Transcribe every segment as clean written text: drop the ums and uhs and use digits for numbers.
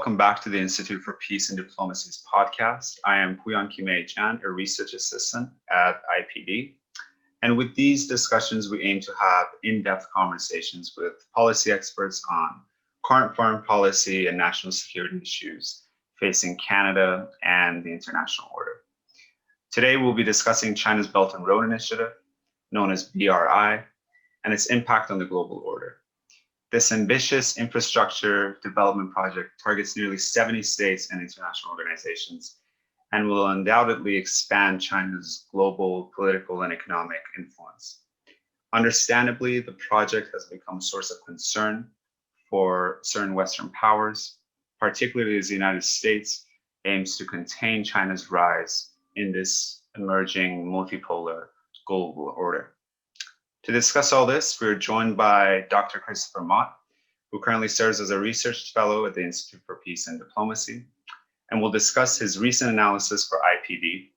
welcome back to the Institute for Peace and Diplomacy's podcast. I am Pouyan Kimiayjan, a research assistant at IPD. And with these discussions, we aim to have in-depth conversations with policy experts on current foreign policy and national security issues facing Canada and the international order. Today, we'll be discussing China's Belt and Road Initiative, known as BRI, and its impact on the global order. This ambitious infrastructure development project targets nearly 70 states and international organizations and will undoubtedly expand China's global political and economic influence. Understandably, the project has become a source of concern for certain Western powers, particularly as the United States aims to contain China's rise in this emerging multipolar global order. To discuss all this, we're joined by Dr. Christopher Mott, who currently serves as a research fellow at the Institute for Peace and Diplomacy, and will discuss his recent analysis for IPD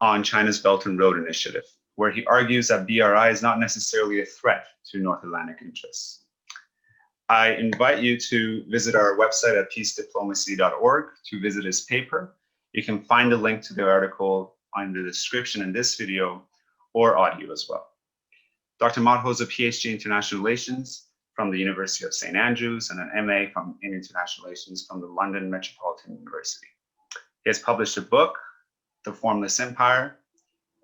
on China's Belt and Road Initiative, where he argues that BRI is not necessarily a threat to North Atlantic interests. I invite you to visit our website at peacediplomacy.org to visit his paper. You can find a link to the article in the description in this video or audio as well. Dr. Mott holds a Ph.D. in International Relations from the University of St. Andrews and an MA in International Relations from the London Metropolitan University. He has published a book, The Formless Empire,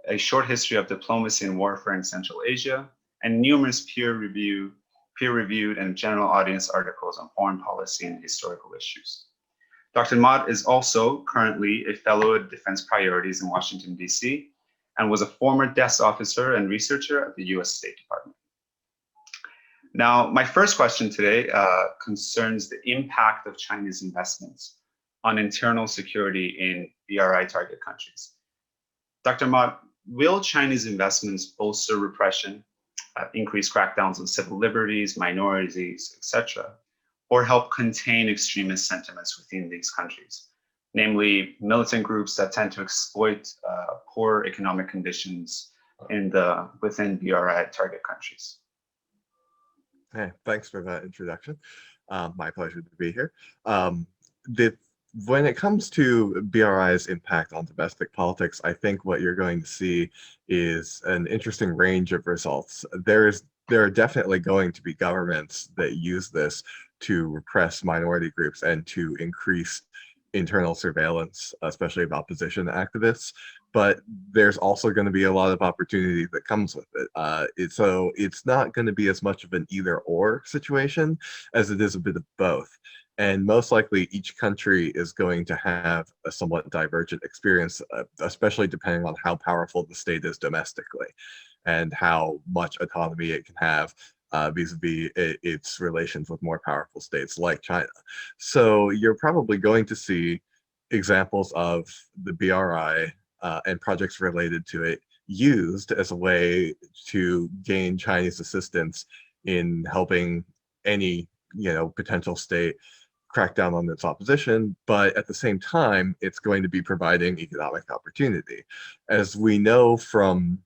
A Short History of Diplomacy and Warfare in Central Asia, and numerous peer-reviewed and general audience articles on foreign policy and historical issues. Dr. Mott is also currently a fellow at Defense Priorities in Washington, D.C., and was a former desk officer and researcher at the US State Department. Now, my first question today concerns the impact of Chinese investments on internal security in BRI target countries. Dr. Mott, will Chinese investments bolster repression, increase crackdowns on civil liberties, minorities, etc., or help contain extremist sentiments within these countries? Namely, militant groups that tend to exploit poor economic conditions within BRI target countries. Hey, thanks for that introduction. My pleasure to be here. When it comes to BRI's impact on domestic politics, I think what you're going to see is an interesting range of results. There are definitely going to be governments that use this to repress minority groups and to increase internal surveillance, especially of opposition activists, but there's also going to be a lot of opportunity that comes with it. So it's not going to be as much of an either or situation as it is a bit of both. And most likely each country is going to have a somewhat divergent experience, especially depending on how powerful the state is domestically and how much autonomy it can have vis-a-vis its relations with more powerful states like China. So you're probably going to see examples of the BRI and projects related to it used as a way to gain Chinese assistance in helping any potential state crack down on its opposition, but at the same time, it's going to be providing economic opportunity. As we know from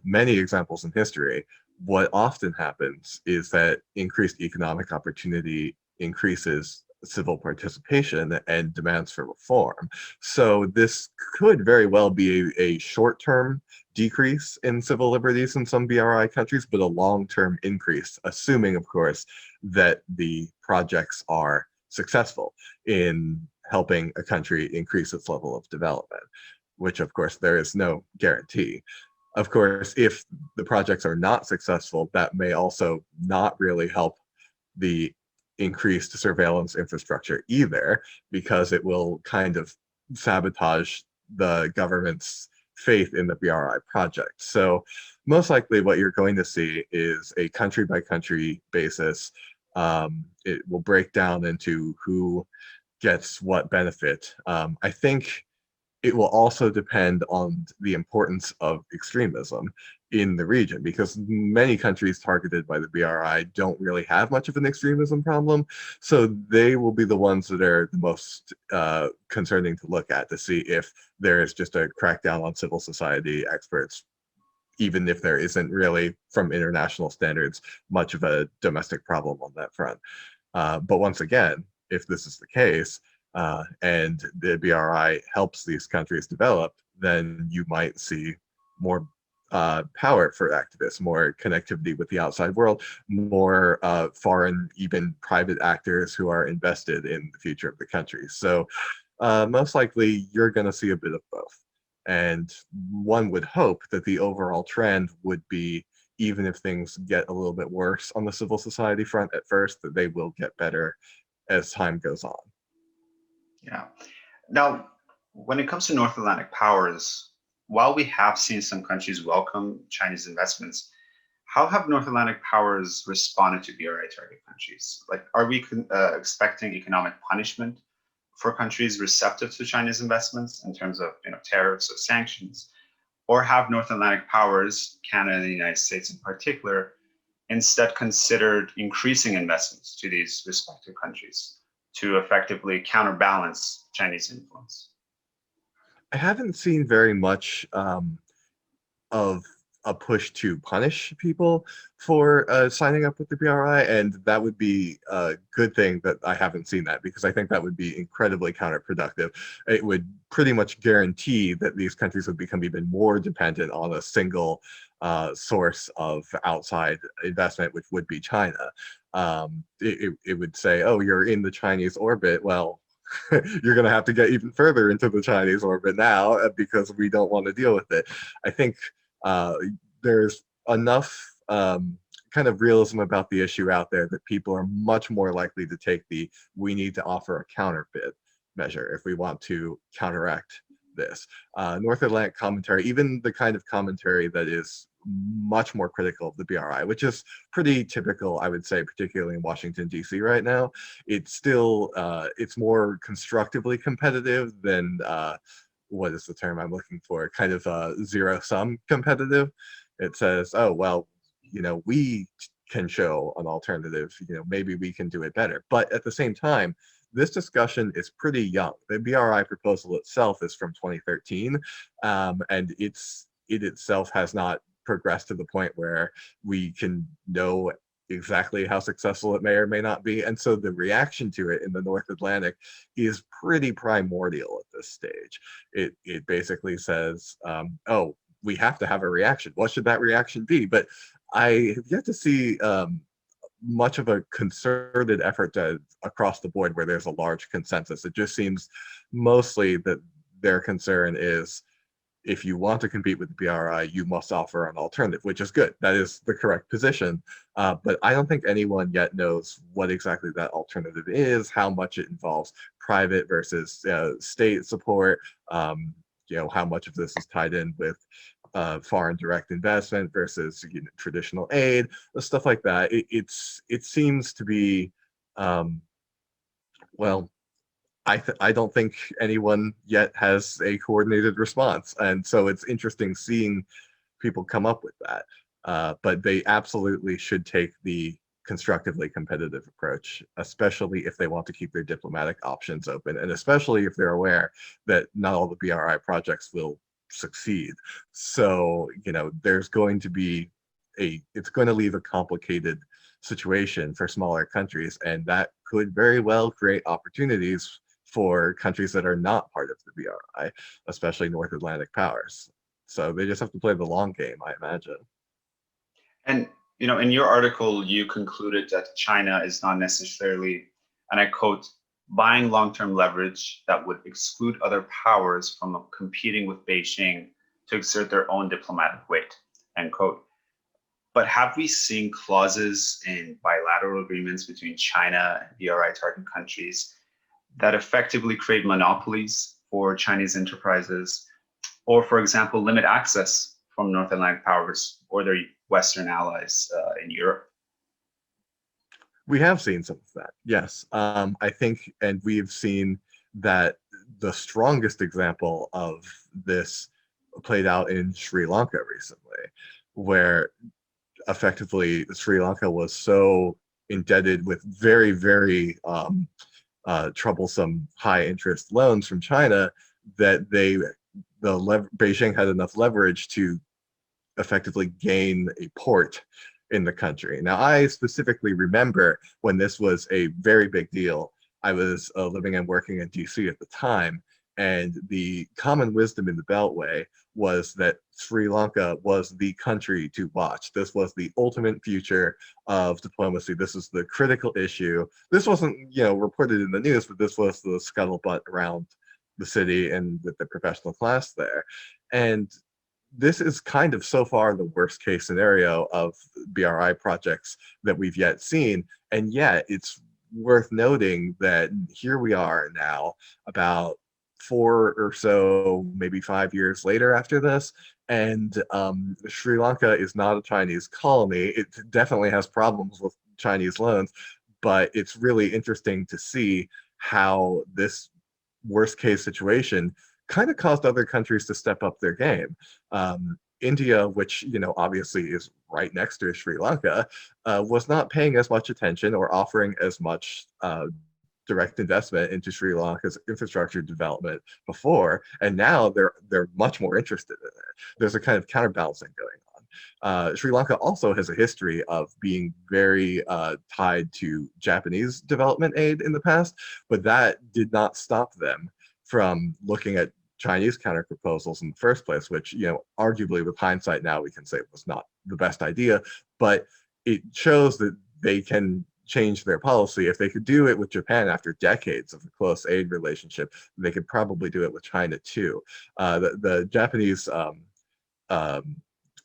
many examples in history, what often happens is that increased economic opportunity increases civil participation and demands for reform. So this could very well be a short-term decrease in civil liberties in some BRI countries, but a long-term increase, assuming, of course, that the projects are successful in helping a country increase its level of development, which, of course, there is no guarantee. Of course, if the projects are not successful, that may also not really help the increased surveillance infrastructure either, because it will kind of sabotage the government's faith in the BRI project. So most likely what you're going to see is a country by country basis. It will break down into who gets what benefit. I think it will also depend on the importance of extremism in the region, because many countries targeted by the BRI don't really have much of an extremism problem. So they will be the ones that are the most concerning to look at, to see if there is just a crackdown on civil society experts, even if there isn't really, from international standards, much of a domestic problem on that front. But once again, if this is the case, and the BRI helps these countries develop, then you might see more power for activists, more connectivity with the outside world, more foreign, even private actors who are invested in the future of the country. So most likely you're going to see a bit of both. And one would hope that the overall trend would be, even if things get a little bit worse on the civil society front at first, that they will get better as time goes on. Yeah. Now, when it comes to North Atlantic powers, while we have seen some countries welcome Chinese investments, how have North Atlantic powers responded to BRI target countries? Like, are we expecting economic punishment for countries receptive to Chinese investments in terms of tariffs or sanctions? Or have North Atlantic powers, Canada and the United States in particular, instead considered increasing investments to these respective countries to effectively counterbalance Chinese influence? I haven't seen very much of a push to punish people for signing up with the BRI, and that would be a good thing that I haven't seen that, because I think that would be incredibly counterproductive. It would pretty much guarantee that these countries would become even more dependent on a single source of outside investment, which would be China. It would say, oh, you're in the Chinese orbit. Well, you're going to have to get even further into the Chinese orbit now because we don't want to deal with it. I think there's enough kind of realism about the issue out there that people are much more likely to take the we need to offer a counterbid measure if we want to counteract this. North Atlantic commentary, even the kind of commentary that is much more critical of the BRI, which is pretty typical, I would say, particularly in Washington, D.C. right now. It's still, it's more constructively competitive than, what is the term I'm looking for? Kind of zero-sum competitive. It says, oh, well, we can show an alternative, maybe we can do it better. But at the same time, this discussion is pretty young. The BRI proposal itself is from 2013, and it itself has not progressed to the point where we can know exactly how successful it may or may not be. And so the reaction to it in the North Atlantic is pretty primordial at this stage. It basically says, oh, we have to have a reaction. What should that reaction be? But I have yet to see much of a concerted effort across the board where there's a large consensus. It just seems mostly that their concern is, if you want to compete with the BRI, you must offer an alternative, which is good. That is the correct position. But I don't think anyone yet knows what exactly that alternative is, how much it involves private versus state support, how much of this is tied in with foreign direct investment versus traditional aid, stuff like that. It seems to be, well, I don't think anyone yet has a coordinated response. And so it's interesting seeing people come up with that. But they absolutely should take the constructively competitive approach, especially if they want to keep their diplomatic options open, and especially if they're aware that not all the BRI projects will succeed. So, there's going to be it's going to leave a complicated situation for smaller countries, and that could very well create opportunities for countries that are not part of the BRI, especially North Atlantic powers. So they just have to play the long game, I imagine. And, in your article, you concluded that China is not necessarily, and I quote, buying long-term leverage that would exclude other powers from competing with Beijing to exert their own diplomatic weight, end quote. But have we seen clauses in bilateral agreements between China and BRI target countries that effectively create monopolies for Chinese enterprises, or, for example, limit access from North Atlantic powers or their Western allies in Europe? We have seen some of that, yes. I think, and we've seen that the strongest example of this played out in Sri Lanka recently, where effectively Sri Lanka was so indebted with very, very troublesome high interest loans from China that Beijing had enough leverage to effectively gain a port in the country. Now, I specifically remember when this was a very big deal I was living and working in DC at the time, and the common wisdom in the Beltway was that Sri Lanka was the country to watch. This was the ultimate future of diplomacy. This is the critical issue. This wasn't, reported in the news, but this was the scuttlebutt around the city and with the professional class there. And this is kind of so far the worst case scenario of BRI projects that we've yet seen. And yet it's worth noting that here we are now, about 4 or so, maybe 5 years later after this, and Sri Lanka is not a Chinese colony. It definitely has problems with Chinese loans, but it's really interesting to see how this worst case situation kind of caused other countries to step up their game. India, which obviously is right next to Sri Lanka, was not paying as much attention or offering as much direct investment into Sri Lanka's infrastructure development before, and now they're much more interested in it. There's a kind of counterbalancing going on. Sri Lanka also has a history of being very tied to Japanese development aid in the past, but that did not stop them from looking at Chinese counter proposals in the first place, which, arguably with hindsight now we can say was not the best idea, but it shows that they can change their policy. If they could do it with Japan after decades of a close aid relationship, they could probably do it with China too. The Japanese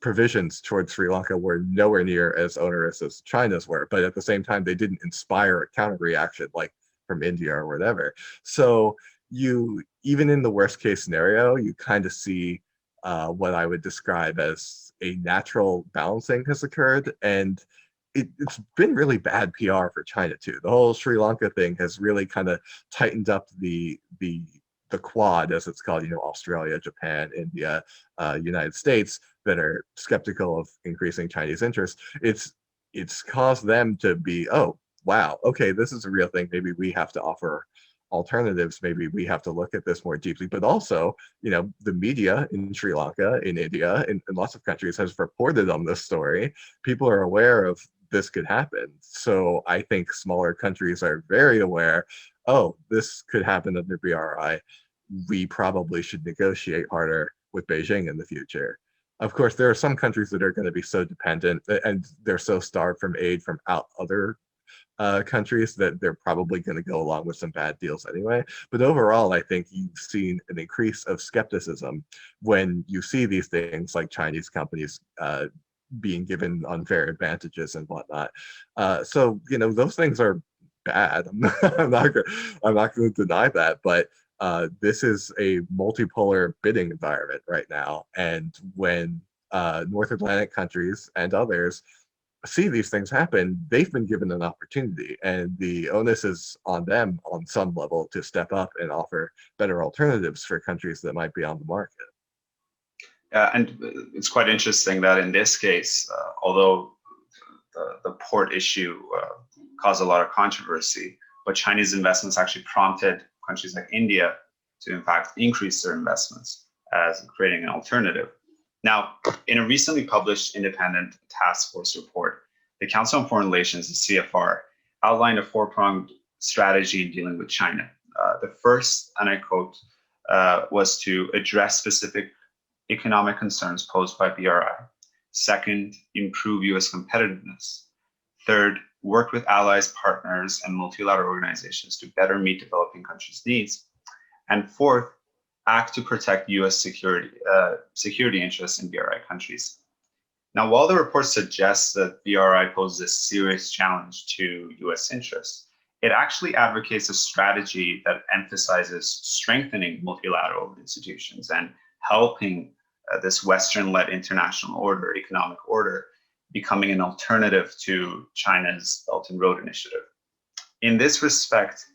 provisions towards Sri Lanka were nowhere near as onerous as China's were, but at the same time, they didn't inspire a counter reaction like from India or whatever. So even in the worst case scenario, you kind of see what I would describe as a natural balancing has occurred, and it's been really bad PR for China too. The whole Sri Lanka thing has really kind of tightened up the Quad, as it's called, Australia, Japan, India, United States, that are skeptical of increasing Chinese interest. It's caused them to be, oh, wow, okay, this is a real thing. Maybe we have to offer alternatives. Maybe we have to look at this more deeply. But also, the media in Sri Lanka, in India, in lots of countries has reported on this story. People are aware of this could happen. So I think smaller countries are very aware, oh, this could happen under BRI. We probably should negotiate harder with Beijing in the future. Of course, there are some countries that are going to be so dependent and they're so starved from aid from other countries that they're probably going to go along with some bad deals anyway. But overall, I think you've seen an increase of skepticism when you see these things like Chinese companies being given unfair advantages and whatnot. So those things are bad. I'm not going to deny that, but this is a multipolar bidding environment right now, and when North Atlantic countries and others see these things happen, they've been given an opportunity, and the onus is on them on some level to step up and offer better alternatives for countries that might be on the market. And it's quite interesting that in this case, although the port issue caused a lot of controversy, but Chinese investments actually prompted countries like India to in fact increase their investments as creating an alternative. Now, in a recently published independent task force report, the Council on Foreign Relations, the CFR, outlined a four-pronged strategy in dealing with China. The first, and I quote, was to address specific economic concerns posed by BRI. Second, improve US competitiveness. Third, work with allies, partners, and multilateral organizations to better meet developing countries' needs. And fourth, act to protect US security interests in BRI countries. Now, while the report suggests that BRI poses a serious challenge to US interests, it actually advocates a strategy that emphasizes strengthening multilateral institutions and helping this Western-led international order, economic order, becoming an alternative to China's Belt and Road Initiative. In this respect,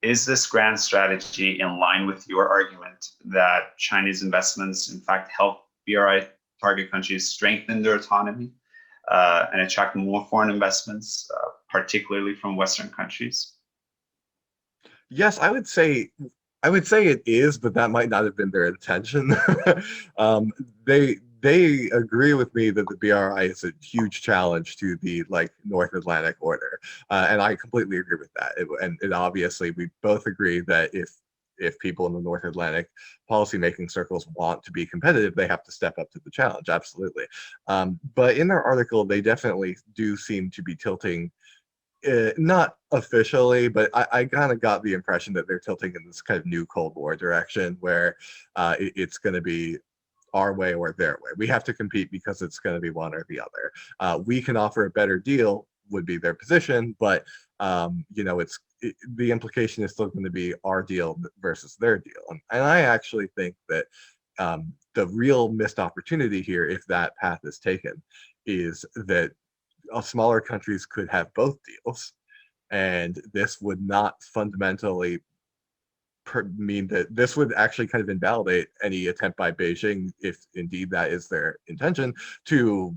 is this grand strategy in line with your argument that Chinese investments, in fact, help BRI target countries strengthen their autonomy and attract more foreign investments, particularly from Western countries? Yes, I would say it is, but that might not have been their intention. they agree with me that the BRI is a huge challenge to the North Atlantic order, and I completely agree with that. And obviously, we both agree that if people in the North Atlantic policymaking circles want to be competitive, they have to step up to the challenge. Absolutely. But in their article, they definitely do seem to be tilting, not officially, but I kind of got the impression that they're tilting in this kind of new Cold War direction where it's going to be our way or their way. We have to compete because it's going to be one or the other. We can offer a better deal would be their position, but the implication is still going to be our deal versus their deal. And I actually think that the real missed opportunity here, if that path is taken, is that smaller countries could have both deals, and this would not fundamentally mean that this would actually kind of invalidate any attempt by Beijing, if indeed that is their intention, to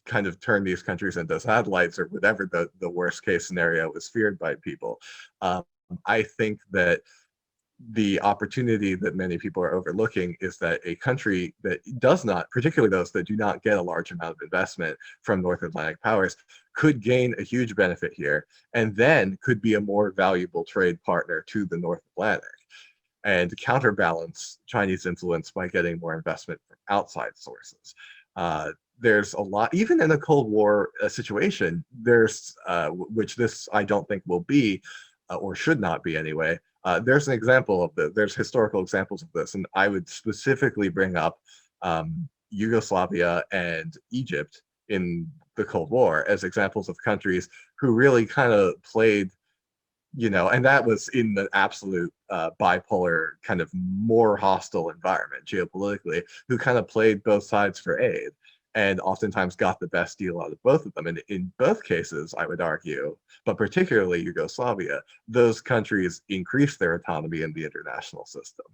kind of turn these countries into satellites or whatever the worst case scenario is feared by people. I think that the opportunity that many people are overlooking is that a country that does not, particularly those that do not get a large amount of investment from North Atlantic powers, could gain a huge benefit here and then could be a more valuable trade partner to the North Atlantic and counterbalance Chinese influence by getting more investment from outside sources. There's a lot, even in a Cold War situation, which this I don't think will be, or should not be anyway. There's an example of this. There's historical examples of this, and I would specifically bring up Yugoslavia and Egypt in the Cold War as examples of countries who really kind of played, and that was in the absolute bipolar kind of more hostile environment geopolitically, who kind of played both sides for aid and oftentimes got the best deal out of both of them. And in both cases, I would argue, but particularly Yugoslavia, those countries increased their autonomy in the international system.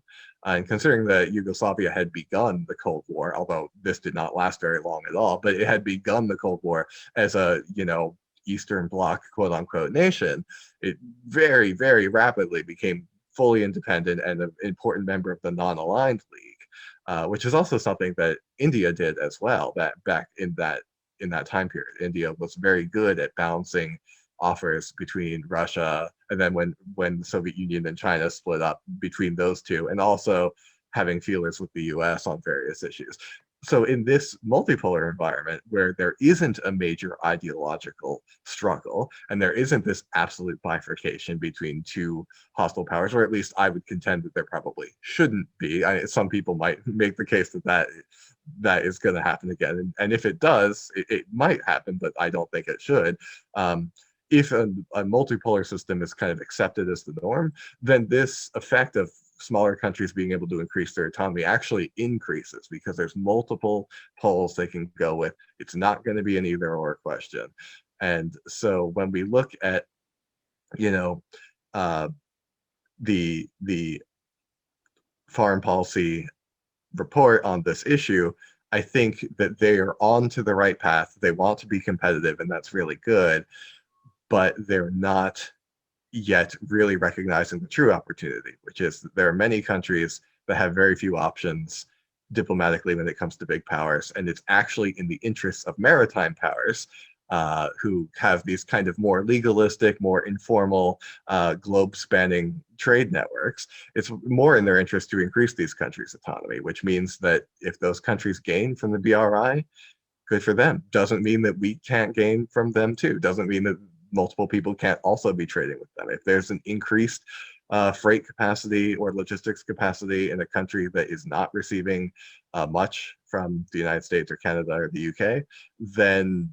And considering that Yugoslavia had begun the Cold War, although this did not last very long at all, but it had begun the Cold War as a, Eastern Bloc, quote unquote, nation, it very, very rapidly became fully independent and an important member of the non-aligned league, which is also something that India did as well. That back in that time period, India was very good at balancing offers between Russia, and then when the Soviet Union and China split up, between those two, and also having feelers with the U.S. on various issues. So in this multipolar environment where there isn't a major ideological struggle and there isn't this absolute bifurcation between two hostile powers, or at least I would contend that there probably shouldn't be. Some people might make the case that is going to happen again. And if it does, it might happen, but I don't think it should. If a multipolar system is kind of accepted as the norm, then this effect of smaller countries being able to increase their autonomy actually increases because there's multiple poles they can go with. It's not going to be an either or question. And so when we look at, the foreign policy report on this issue, I think that they are on to the right path. They want to be competitive, and that's really good, but they're not yet really recognizing the true opportunity, which is that there are many countries that have very few options diplomatically when it comes to big powers, and it's actually in the interests of maritime powers who have these kind of more legalistic, more informal, globe-spanning trade networks. It's more in their interest to increase these countries' autonomy, which means that if those countries gain from the BRI, good for them. Doesn't mean that we can't gain from them too. Doesn't mean that multiple people can't also be trading with them. If there's an increased freight capacity or logistics capacity in a country that is not receiving much from the United States or Canada or the UK, then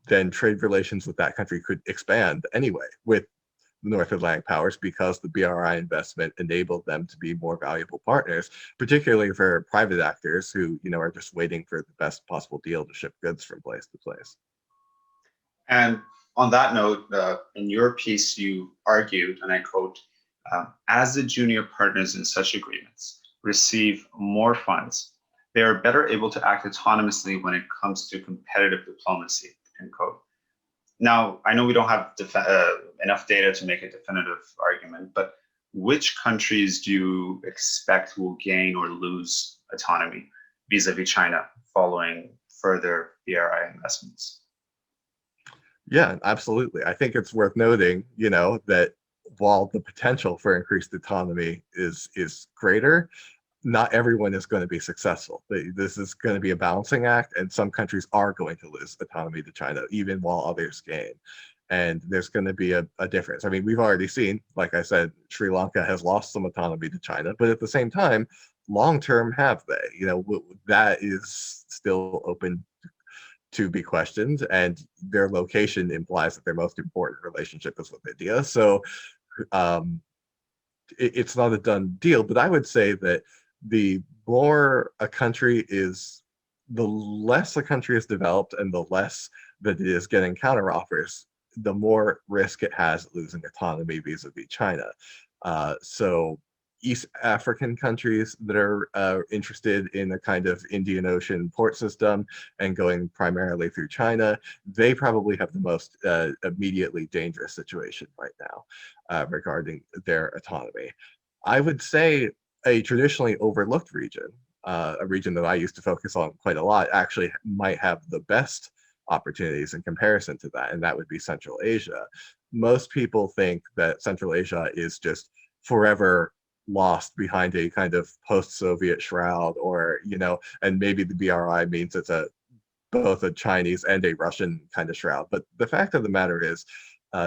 then trade relations with that country could expand anyway with the North Atlantic powers, because the BRI investment enabled them to be more valuable partners, particularly for private actors who are just waiting for the best possible deal to ship goods from place to place. And on that note, in your piece, you argued, and I quote, as the junior partners in such agreements receive more funds, they are better able to act autonomously when it comes to competitive diplomacy, end quote. Now, I know we don't have enough data to make a definitive argument, but which countries do you expect will gain or lose autonomy vis-a-vis China following further BRI investments? Yeah, absolutely. I think it's worth noting, that while the potential for increased autonomy is greater, not everyone is going to be successful. This is going to be a balancing act, and some countries are going to lose autonomy to China, even while others gain. And there's going to be a difference. I mean, we've already seen, like I said, Sri Lanka has lost some autonomy to China, but at the same time, long term, have they? That is still open to be questioned, and their location implies that their most important relationship is with India. So um, it's not a done deal, but I would say that the more a country is, the less a country is developed and the less that it is getting counteroffers, the more risk it has losing autonomy vis-a-vis China. So East African countries that are interested in a kind of Indian Ocean port system and going primarily through China, they probably have the most immediately dangerous situation right now regarding their autonomy. I would say a traditionally overlooked region, a region that I used to focus on quite a lot, actually might have the best opportunities in comparison to that, and that would be Central Asia. Most people think that Central Asia is just forever lost behind a kind of post-Soviet shroud, or and maybe the BRI means it's both a Chinese and a Russian kind of shroud. But the fact of the matter is,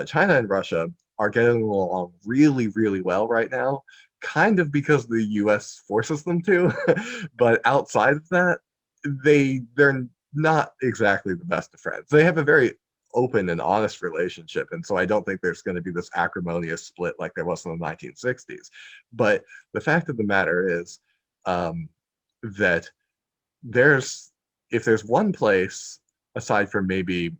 China and Russia are getting along really, really well right now, kind of because the U.S. forces them to. But outside of that, they're not exactly the best of friends. They have a very open and honest relationship, and so I don't think there's going to be this acrimonious split like there was in the 1960s. But the fact of the matter is that there's if there's one place aside from maybe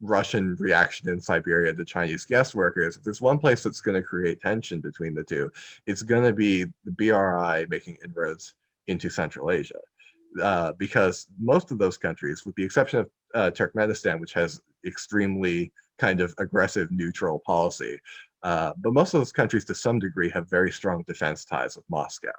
Russian reaction in Siberia to Chinese guest workers, if there's one place that's going to create tension between the two, it's going to be the BRI making inroads into Central Asia. Because most of those countries, with the exception of Turkmenistan, which has extremely kind of aggressive neutral policy, but most of those countries to some degree have very strong defense ties with Moscow.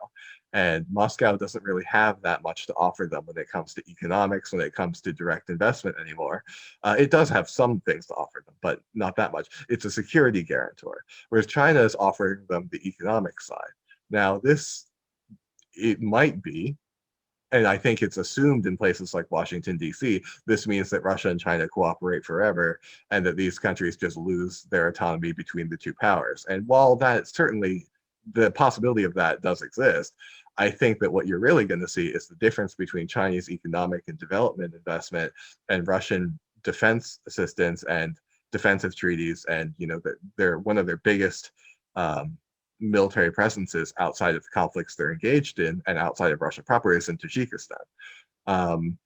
And Moscow doesn't really have that much to offer them when it comes to economics, when it comes to direct investment anymore. It does have some things to offer them, but not that much. It's a security guarantor, whereas China is offering them the economic side. Now, it might be, and I think it's assumed in places like Washington, D.C., this means that Russia and China cooperate forever and that these countries just lose their autonomy between the two powers. And while that certainly, the possibility of that does exist, I think that what you're really going to see is the difference between Chinese economic and development investment and Russian defense assistance and defensive treaties. And, that they're one of their biggest military presences outside of the conflicts they're engaged in and outside of Russia proper is in Tajikistan,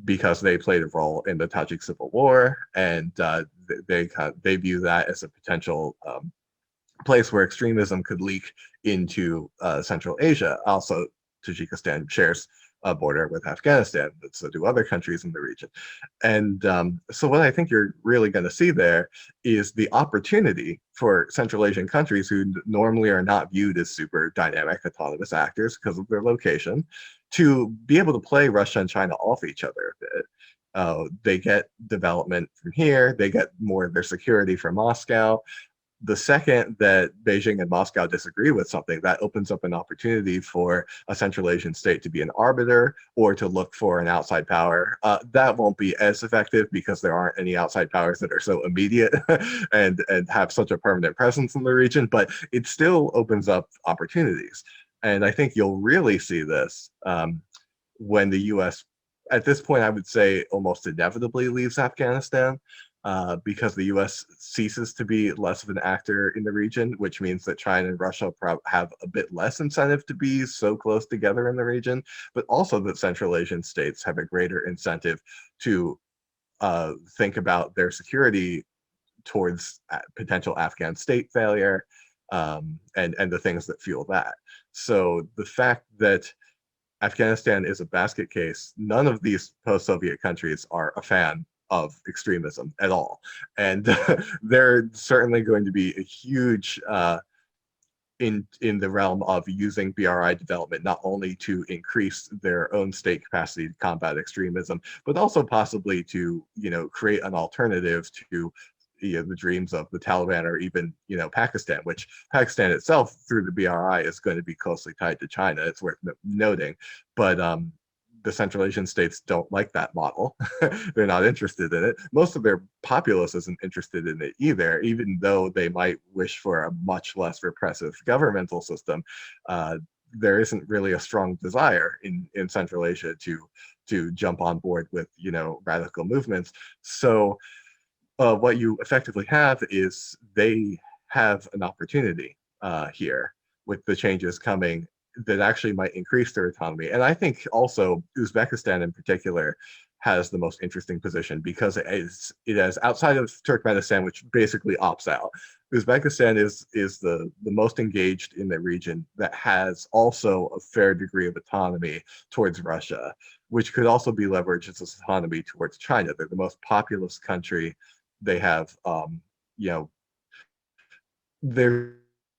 because they played a role in the Tajik Civil War, and they view that as a potential place where extremism could leak into Central Asia. Also, Tajikistan shares a border with Afghanistan, but so do other countries in the region. And so what I think you're really going to see there is the opportunity for Central Asian countries who normally are not viewed as super dynamic autonomous actors because of their location to be able to play Russia and China off each other a bit. They get development from here, they get more of their security from Moscow. The second that Beijing and Moscow disagree with something, that opens up an opportunity for a Central Asian state to be an arbiter or to look for an outside power. That won't be as effective because there aren't any outside powers that are so immediate and have such a permanent presence in the region, but it still opens up opportunities. And I think you'll really see this when the US, at this point, I would say almost inevitably leaves Afghanistan. Because the US ceases to be less of an actor in the region, which means that China and Russia have a bit less incentive to be so close together in the region, but also that Central Asian states have a greater incentive to think about their security towards potential Afghan state failure, and the things that fuel that. So the fact that Afghanistan is a basket case, none of these post-Soviet countries are a fan of extremism at all. And they're certainly going to be a huge in the realm of using BRI development not only to increase their own state capacity to combat extremism, but also possibly to, create an alternative to the dreams of the Taliban or even, Pakistan, which Pakistan itself through the BRI is going to be closely tied to China. It's worth noting, but the Central Asian states don't like that model. They're not interested in it. Most of their populace isn't interested in it either, even though they might wish for a much less repressive governmental system. There isn't really a strong desire in Central Asia to jump on board with, radical movements. So what you effectively have is they have an opportunity here with the changes coming that actually might increase their autonomy. And I think also Uzbekistan in particular has the most interesting position because it has outside of Turkmenistan, which basically opts out. Uzbekistan is the most engaged in the region that has also a fair degree of autonomy towards Russia, which could also be leveraged as autonomy towards China. They're the most populous country. They have, they're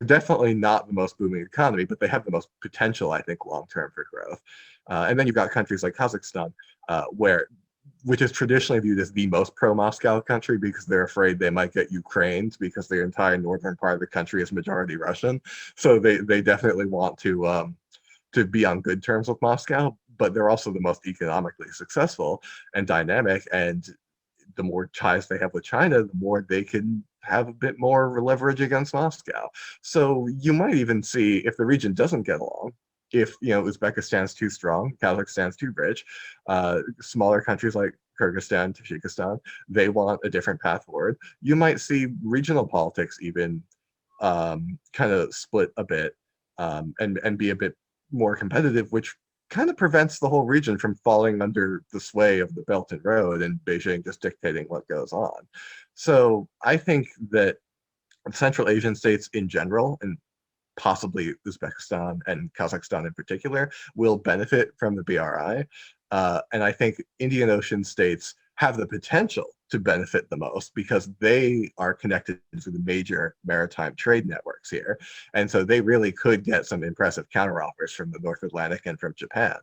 definitely not the most booming economy, but they have the most potential, I think, long term for growth. And then you've got countries like Kazakhstan, which is traditionally viewed as the most pro-Moscow country because they're afraid they might get Ukrained because the entire northern part of the country is majority Russian. So they definitely want to be on good terms with Moscow, but they're also the most economically successful and dynamic. And the more ties they have with China, the more they can have a bit more leverage against Moscow. So you might even see if the region doesn't get along, if Uzbekistan's too strong, Kazakhstan's too rich, smaller countries like Kyrgyzstan, Tajikistan, they want a different path forward. You might see regional politics even kind of split a bit and be a bit more competitive, which kind of prevents the whole region from falling under the sway of the Belt and Road and Beijing just dictating what goes on. So I think that Central Asian states in general, and possibly Uzbekistan and Kazakhstan in particular, will benefit from the BRI. And I think Indian Ocean states have the potential to benefit the most because they are connected to the major maritime trade networks here. And so they really could get some impressive counteroffers from the North Atlantic and from Japan.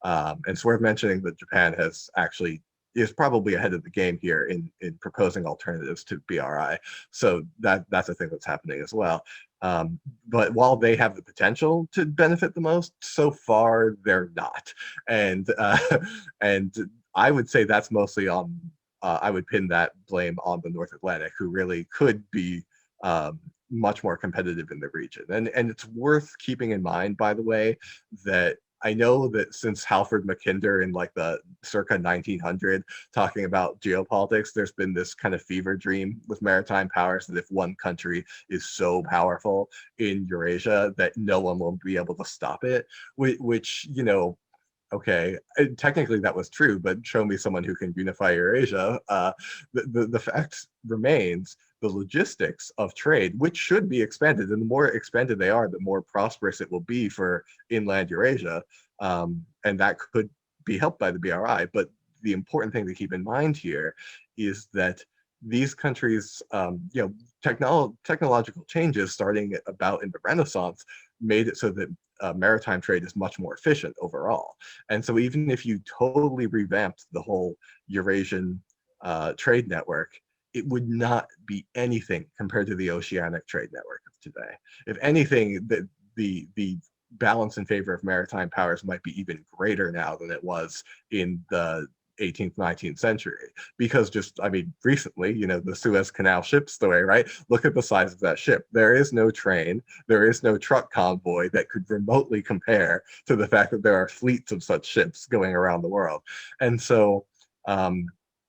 And it's worth mentioning that Japan is probably ahead of the game here in proposing alternatives to BRI. So that's a thing that's happening as well. But while they have the potential to benefit the most, so far they're not. And I would say that's mostly on, I would pin that blame on the North Atlantic, who really could be much more competitive in the region. And it's worth keeping in mind, by the way, that I know that since Halford Mackinder in like the circa 1900 talking about geopolitics, there's been this kind of fever dream with maritime powers that if one country is so powerful in Eurasia that no one will be able to stop it, which okay, technically that was true, but show me someone who can unify Eurasia. The fact remains the logistics of trade, which should be expanded, and the more expanded they are, the more prosperous it will be for inland Eurasia, and that could be helped by the BRI. But the important thing to keep in mind here is that these countries, technological changes starting about in the Renaissance made it so that maritime trade is much more efficient overall. And so even if you totally revamped the whole Eurasian trade network, it would not be anything compared to the oceanic trade network of today. If anything, the balance in favor of maritime powers might be even greater now than it was in the 18th, 19th century, because recently, the Suez Canal ship story, right? Look at the size of that ship. There is no train, there is no truck convoy that could remotely compare to the fact that there are fleets of such ships going around the world. And so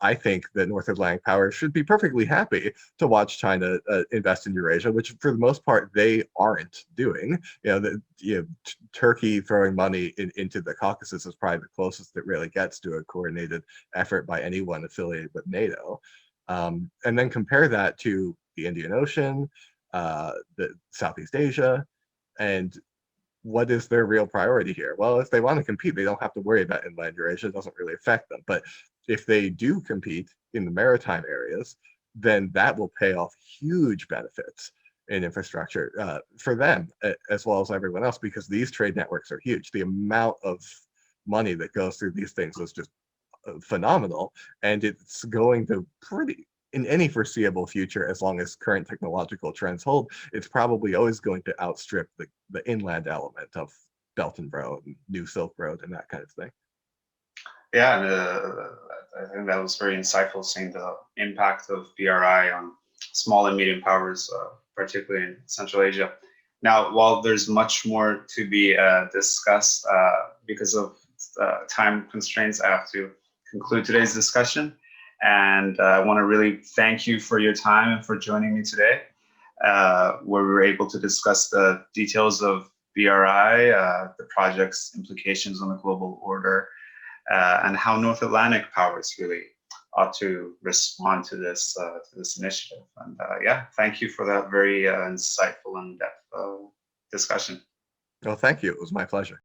I think that North Atlantic powers should be perfectly happy to watch China invest in Eurasia, which for the most part they aren't doing. Turkey throwing money into the Caucasus is probably the closest it really gets to a coordinated effort by anyone affiliated with NATO. And then compare that to the Indian Ocean, the Southeast Asia, and what is their real priority here? Well, if they want to compete, they don't have to worry about inland Eurasia. It doesn't really affect them. But if they do compete in the maritime areas, then that will pay off huge benefits in infrastructure for them as well as everyone else, because these trade networks are huge. The amount of money that goes through these things is just phenomenal, and it's going to in any foreseeable future, as long as current technological trends hold, it's probably always going to outstrip the inland element of Belt and Road and New Silk Road and that kind of thing. Yeah, I think that was very insightful, seeing the impact of BRI on small and medium powers, particularly in Central Asia. Now, while there's much more to be discussed, because of time constraints, I have to conclude today's discussion. And I want to really thank you for your time and for joining me today, where we were able to discuss the details of BRI, the project's implications on the global order, and how North Atlantic powers really ought to respond to this initiative. And yeah, thank you for that very insightful and in-depth discussion. Well, thank you. It was my pleasure.